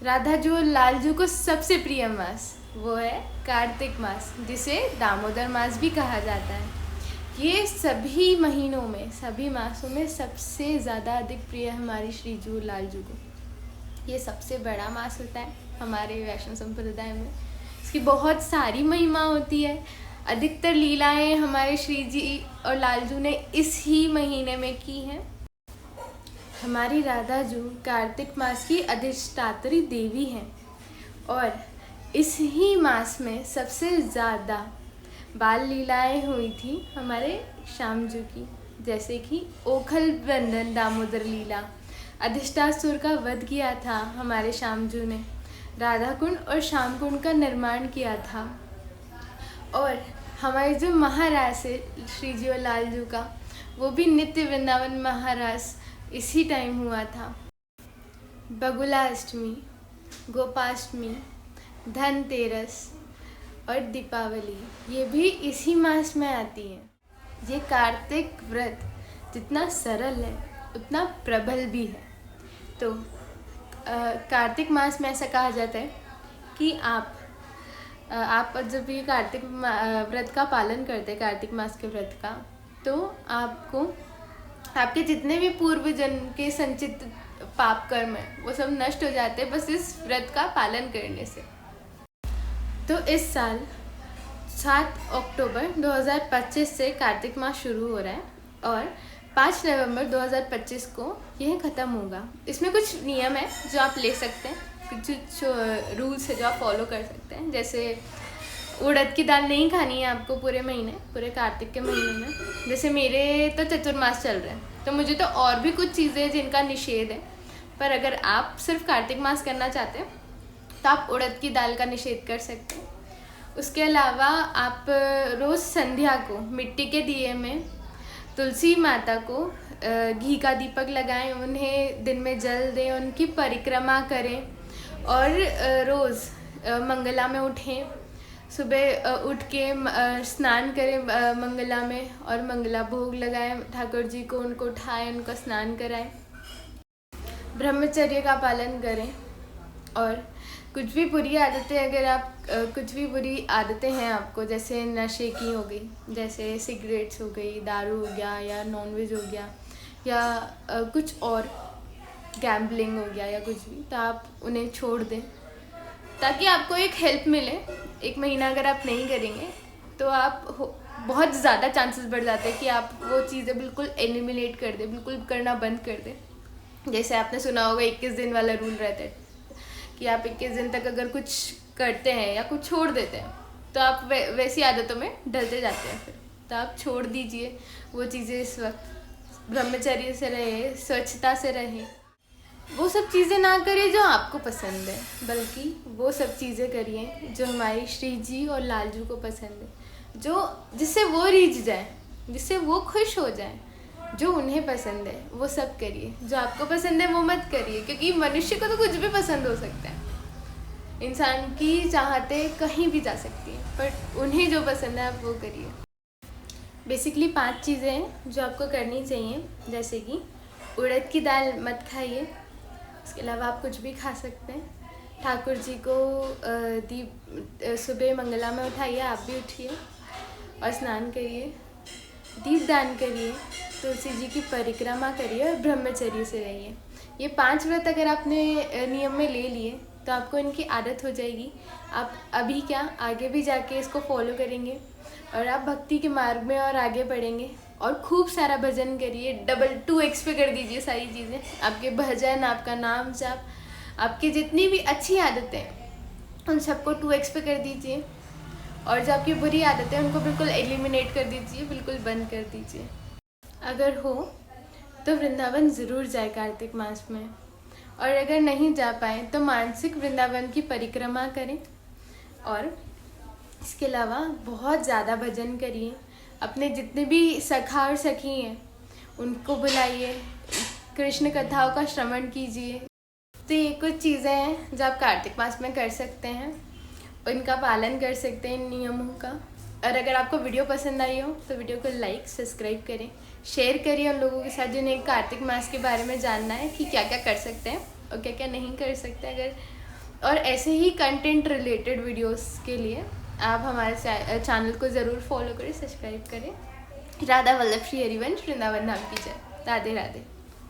राधा जी और लालजू को सबसे प्रिय मास वो है कार्तिक मास, जिसे दामोदर मास भी कहा जाता है। ये सभी महीनों में, सभी मासों में सबसे ज़्यादा अधिक प्रिय है हमारी श्री जी और लालजू को। ये सबसे बड़ा मास होता है हमारे वैष्णव संप्रदाय में। इसकी बहुत सारी महिमा होती है। अधिकतर लीलाएं हमारे श्री जी और लालजू ने इस ही महीने में की हैं। हमारी राधा जू कार्तिक मास की अधिष्ठात्री देवी हैं और इस ही मास में सबसे ज़्यादा बाल लीलाएं हुई थी हमारे श्याम जू की, जैसे कि ओखल बंधन दामोदर लीला। अधिष्ठासुर का वध किया था हमारे श्याम जू ने, राधा कुंड और श्याम कुंड का निर्माण किया था। और हमारे जो महारास है श्री जी और लालजू का, वो भी नित्य वृंदावन महारास इसी टाइम हुआ था। बगुलाष्टमी, गोपाष्टमी, धनतेरस और दीपावली ये भी इसी मास में आती हैं। ये कार्तिक व्रत जितना सरल है उतना प्रबल भी है। तो कार्तिक मास में ऐसा कहा जाता है कि आप जब ये कार्तिक व्रत का पालन करते हैं, कार्तिक मास के व्रत का, तो आपको आपके जितने भी पूर्व जन्म के संचित पाप कर्म है वो सब नष्ट हो जाते हैं बस इस व्रत का पालन करने से। तो इस साल 7 अक्टूबर 2025 से कार्तिक मास शुरू हो रहा है और 5 नवंबर 2025 को यह ख़त्म होगा। इसमें कुछ नियम है जो आप ले सकते हैं, कुछ रूल्स है जो आप फॉलो कर सकते हैं। जैसे उड़द की दाल नहीं खानी है आपको पूरे महीने, पूरे कार्तिक के महीने में। जैसे मेरे तो चतुर्मास चल रहे हैं तो मुझे तो और भी कुछ चीज़ें जिनका निषेध है, पर अगर आप सिर्फ कार्तिक मास करना चाहते हैं तो आप उड़द की दाल का निषेध कर सकते हैं। उसके अलावा आप रोज़ संध्या को मिट्टी के दिए में तुलसी माता को घी का दीपक लगाएं, उन्हें दिन में जल दें, उनकी परिक्रमा करें और रोज़ मंगला में उठें। सुबह उठ के स्नान करें मंगला में और मंगला भोग लगाएं ठाकुर जी को, उनको उठाएं, उनको स्नान कराएं। ब्रह्मचर्य का पालन करें और कुछ भी बुरी आदतें, अगर आप कुछ भी बुरी आदतें हैं आपको, जैसे नशे की हो गई, जैसे सिगरेट्स हो गई, दारू हो गया या नॉनवेज हो गया या कुछ और गैम्बलिंग हो गया या कुछ भी, तो आप उन्हें छोड़ दें ताकि आपको एक हेल्प मिले। 1 महीना अगर आप नहीं करेंगे तो आप बहुत ज़्यादा चांसेस बढ़ जाते हैं कि आप वो चीज़ें बिल्कुल एलिमिनेट कर दें, बिल्कुल करना बंद कर दें। जैसे आपने सुना होगा 21 दिन वाला रूल रहता है कि आप 21 दिन तक अगर कुछ करते हैं या कुछ छोड़ देते हैं तो आप वैसी आदतों में ढलते जाते हैं। फिर तो आप छोड़ दीजिए वो चीज़ें। इस वक्त ब्रह्मचर्य से रहे, स्वच्छता से रहें, वो सब चीज़ें ना करिए जो आपको पसंद है, बल्कि वो सब चीज़ें करिए जो हमारी श्री जी और लालजू को पसंद है, जिससे वो रीझ जाए, जिससे वो खुश हो जाए। जो उन्हें पसंद है वो सब करिए, जो आपको पसंद है वो मत करिए, क्योंकि मनुष्य को तो कुछ भी पसंद हो सकता है। इंसान की चाहते कहीं भी जा सकती है, पर उन्हें जो पसंद है आप वो करिए। बेसिकली 5 चीज़ें हैं जो आपको करनी चाहिए, जैसे कि उड़द की दाल मत खाइए। इसके अलावा आप कुछ भी खा सकते हैं। ठाकुर जी को सुबह मंगला में उठाइए, आप भी उठिए और स्नान करिए, दीपदान करिए, तुलसी जी की परिक्रमा करिए और ब्रह्मचर्य से रहिए। ये 5 व्रत अगर आपने नियम में ले लिए तो आपको इनकी आदत हो जाएगी। आप अभी क्या आगे भी जाके इसको फॉलो करेंगे और आप भक्ति के मार्ग में और आगे बढ़ेंगे और खूब सारा भजन करिए। डबल 2x पे कर दीजिए सारी चीज़ें, आपके भजन, आपका नाम जाप, आपकी जितनी भी अच्छी आदतें उन सबको 2x पे कर दीजिए और जो आपकी बुरी आदतें उनको बिल्कुल एलिमिनेट कर दीजिए, बिल्कुल बंद कर दीजिए। अगर हो तो वृंदावन ज़रूर जाए कार्तिक मास में, और अगर नहीं जा पाए तो मानसिक वृंदावन की परिक्रमा करें और इसके अलावा बहुत ज़्यादा भजन करिए। अपने जितने भी सखा और सखी हैं उनको बुलाइए, कृष्ण कथाओं का श्रवण कीजिए। तो ये कुछ चीज़ें हैं जो आप कार्तिक मास में कर सकते हैं, इनका पालन कर सकते हैं, इन नियमों का। और अगर आपको वीडियो पसंद आई हो तो वीडियो को लाइक, सब्सक्राइब करें, शेयर करिए उन लोगों के साथ जिन्हें कार्तिक मास के बारे में जानना है कि क्या क्या कर सकते हैं और क्या क्या नहीं कर सकते। अगर और ऐसे ही कंटेंट रिलेटेड वीडियोस के लिए आप हमारे चैनल को ज़रूर फॉलो करें, सब्सक्राइब करें। राधा वल्लभ श्री हरिवंश वृंदावन धाम की जय। राधे राधे।